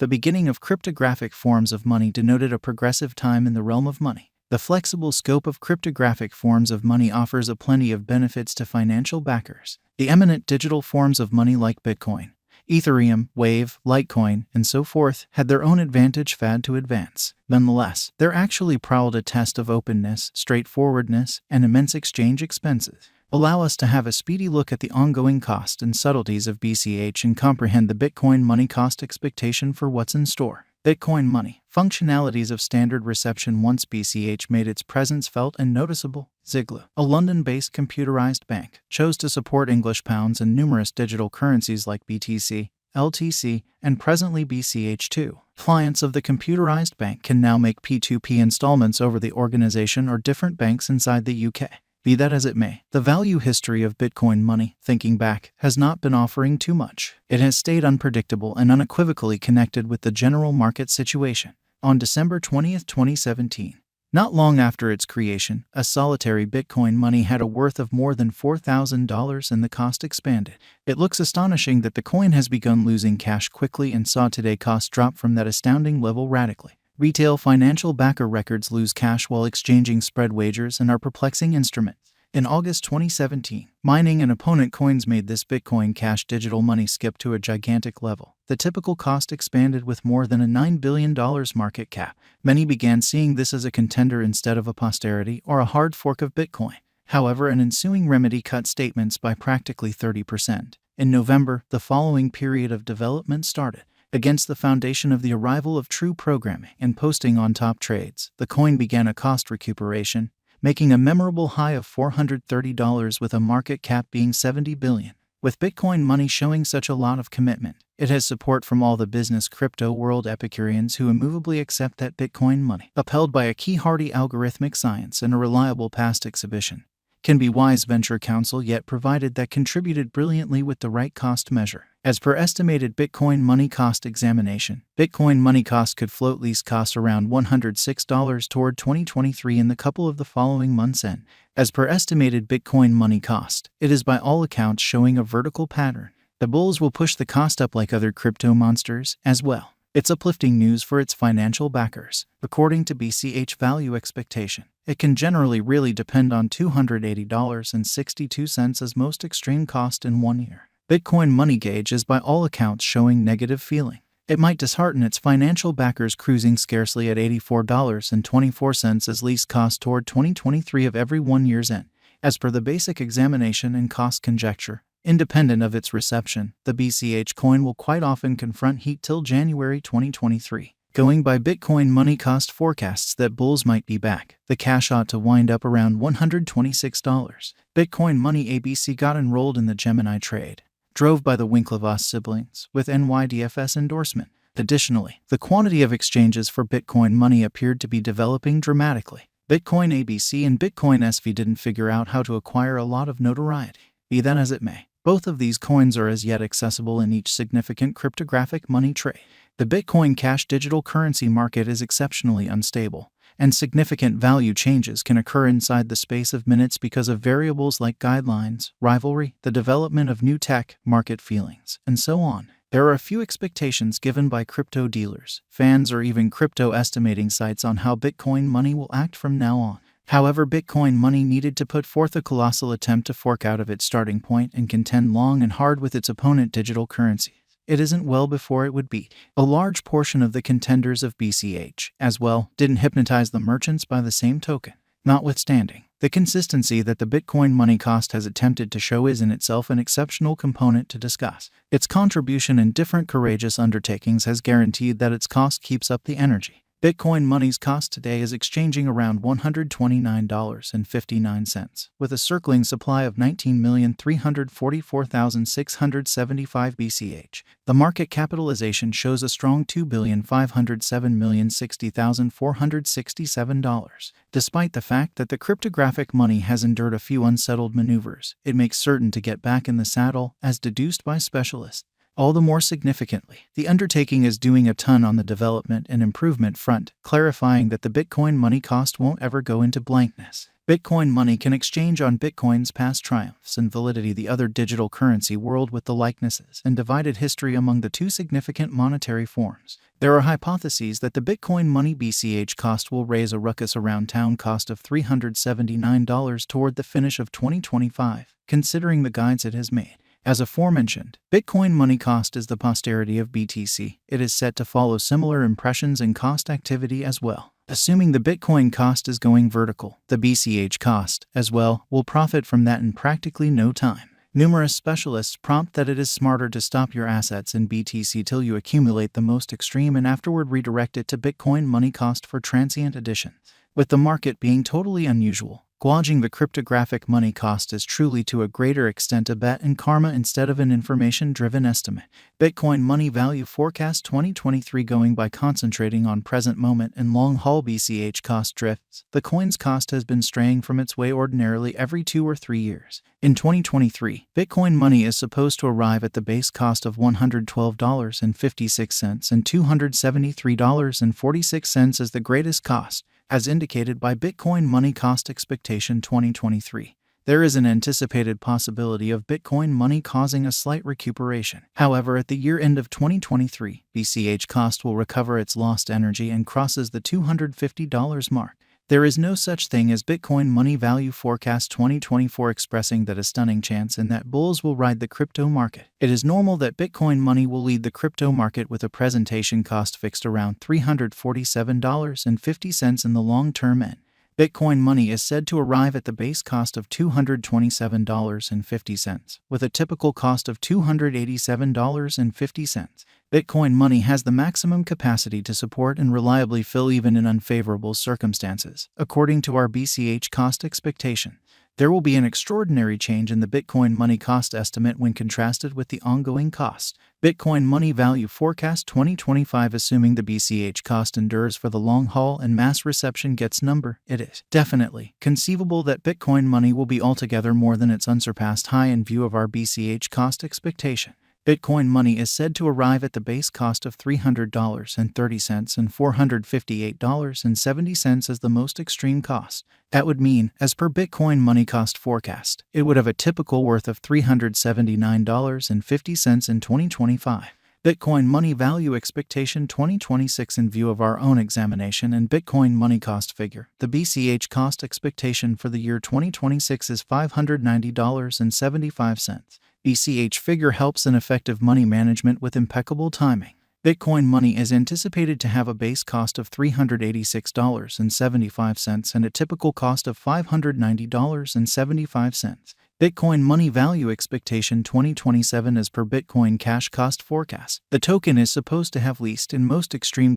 The beginning of cryptographic forms of money denoted a progressive time in the realm of money. The flexible scope of cryptographic forms of money offers a plenty of benefits to financial backers. The eminent digital forms of money like Bitcoin, Ethereum, Wave, Litecoin, and so forth had their own advantage fad to advance. Nonetheless, they're actually prowled a test of openness, straightforwardness, and immense exchange expenses. Allow us to have a speedy look at the ongoing cost and subtleties of BCH and comprehend the Bitcoin money cost expectation for what's in store. Bitcoin money. Functionalities of standard reception. Once BCH made its presence felt and noticeable, Ziglo, a London-based computerized bank, chose to support English pounds and numerous digital currencies like BTC, LTC, and presently BCH2. Clients of the computerized bank can now make P2P installments over the organization or different banks inside the UK. Be that as it may, the value history of Bitcoin money, thinking back, has not been offering too much. It has stayed unpredictable and unequivocally connected with the general market situation. On December 20, 2017, not long after its creation, a solitary Bitcoin money had a worth of more than $4,000 and the cost expanded. It looks astonishing that the coin has begun losing cash quickly and saw today cost drop from that astounding level radically. Retail financial backer records lose cash while exchanging spread wagers and are perplexing instruments. In August 2017, mining and opponent coins made this Bitcoin Cash digital money skip to a gigantic level. The typical cost expanded with more than a $9 billion market cap. Many began seeing this as a contender instead of a posterity or a hard fork of Bitcoin. However, an ensuing remedy cut statements by practically 30%. In November, the following period of development started. Against the foundation of the arrival of true programming and posting on top trades, the coin began a cost recuperation, making a memorable high of $430 with a market cap being $70 billion. With Bitcoin money showing such a lot of commitment, it has support from all the business crypto world Epicureans who immovably accept that Bitcoin money, upheld by a key-hardy algorithmic science and a reliable past exhibition, can be wise venture counsel yet provided that contributed brilliantly with the right cost measure. As per estimated Bitcoin money cost examination, Bitcoin money cost could float lease costs around $106 toward 2023 in the couple of the following months end. As per estimated Bitcoin money cost, it is by all accounts showing a vertical pattern. The bulls will push the cost up like other crypto monsters as well. It's uplifting news for its financial backers. According to BCH value expectation, it can generally really depend on $280.62 as most extreme cost in 1 year. Bitcoin money gauge is by all accounts showing negative feeling. It might dishearten its financial backers cruising scarcely at $84.24 as least cost toward 2023 of every 1 year's end. As per the basic examination and cost conjecture, independent of its reception, the BCH coin will quite often confront heat till January 2023. Going by Bitcoin money cost forecasts that bulls might be back, the cash ought to wind up around $126. Bitcoin money ABC got enrolled in the Gemini trade, drove by the Winklevoss siblings, with NYDFS endorsement. Additionally, the quantity of exchanges for Bitcoin money appeared to be developing dramatically. Bitcoin ABC and Bitcoin SV didn't figure out how to acquire a lot of notoriety. Be that as it may, both of these coins are as yet accessible in each significant cryptographic money trade. The Bitcoin Cash digital currency market is exceptionally unstable, and significant value changes can occur inside the space of minutes because of variables like guidelines, rivalry, the development of new tech, market feelings, and so on. There are a few expectations given by crypto dealers, fans, or even crypto estimating sites on how Bitcoin money will act from now on. However, Bitcoin money needed to put forth a colossal attempt to fork out of its starting point and contend long and hard with its opponent digital currency. It isn't well before it would beat. A large portion of the contenders of BCH, as well, didn't hypnotize the merchants by the same token. Notwithstanding, the consistency that the Bitcoin money cost has attempted to show is in itself an exceptional component to discuss. Its contribution in different courageous undertakings has guaranteed that its cost keeps up the energy. Bitcoin money's cost today is exchanging around $129.59, with a circling supply of 19,344,675 BCH. The market capitalization shows a strong $2,507,060,467. Despite the fact that the cryptographic money has endured a few unsettled maneuvers, it makes certain to get back in the saddle, as deduced by specialists. All the more significantly, the undertaking is doing a ton on the development and improvement front, clarifying that the Bitcoin money cost won't ever go into blankness. Bitcoin money can exchange on Bitcoin's past triumphs and validity, the other digital currency world with the likenesses and divided history among the two significant monetary forms. There are hypotheses that the Bitcoin money BCH cost will raise a ruckus around town cost of $379 toward the finish of 2025, considering the guides it has made. As aforementioned, Bitcoin money cost is the posterity of BTC. It is set to follow similar impressions and cost activity as well. Assuming the Bitcoin cost is going vertical, the BCH cost, as well, will profit from that in practically no time. Numerous specialists prompt that it is smarter to stop your assets in BTC till you accumulate the most extreme and afterward redirect it to Bitcoin money cost for transient additions. With the market being totally unusual, gauging the cryptographic money cost is truly to a greater extent a bet and karma instead of an information-driven estimate. Bitcoin money value forecast 2023 going by concentrating on present moment and long-haul BCH cost drifts. The coin's cost has been straying from its way ordinarily every 2 or 3 years. In 2023, Bitcoin money is supposed to arrive at the base cost of $112.56 and $273.46 as the greatest cost, as indicated by Bitcoin money cost expectation 2023. There is an anticipated possibility of Bitcoin money causing a slight recuperation. However, at the year end of 2023, BCH cost will recover its lost energy and crosses the $250 mark. There is no such thing as Bitcoin money value forecast 2024 expressing that a stunning chance in that bulls will ride the crypto market. It is normal that Bitcoin money will lead the crypto market with a presentation cost fixed around $347.50 in the long-term end. Bitcoin money is said to arrive at the base cost of $227.50, with a typical cost of $287.50. Bitcoin money has the maximum capacity to support and reliably fill even in unfavorable circumstances. According to our BCH cost expectation, there will be an extraordinary change in the Bitcoin money cost estimate when contrasted with the ongoing cost. Bitcoin money value forecast 2025 assuming the BCH cost endures for the long haul and mass reception gets number, it is definitely conceivable that Bitcoin money will be altogether more than its unsurpassed high in view of our BCH cost expectation. Bitcoin money is said to arrive at the base cost of $300.30 and $458.70 as the most extreme cost. That would mean, as per Bitcoin money cost forecast, it would have a typical worth of $379.50 in 2025. Bitcoin money value expectation 2026 in view of our own examination and Bitcoin money cost figure. The BCH cost expectation for the year 2026 is $590.75. BCH figure helps in effective money management with impeccable timing. Bitcoin money is anticipated to have a base cost of $386.75 and a typical cost of $590.75. Bitcoin money value expectation 2027 as per Bitcoin cash cost forecast. The token is supposed to have least and most extreme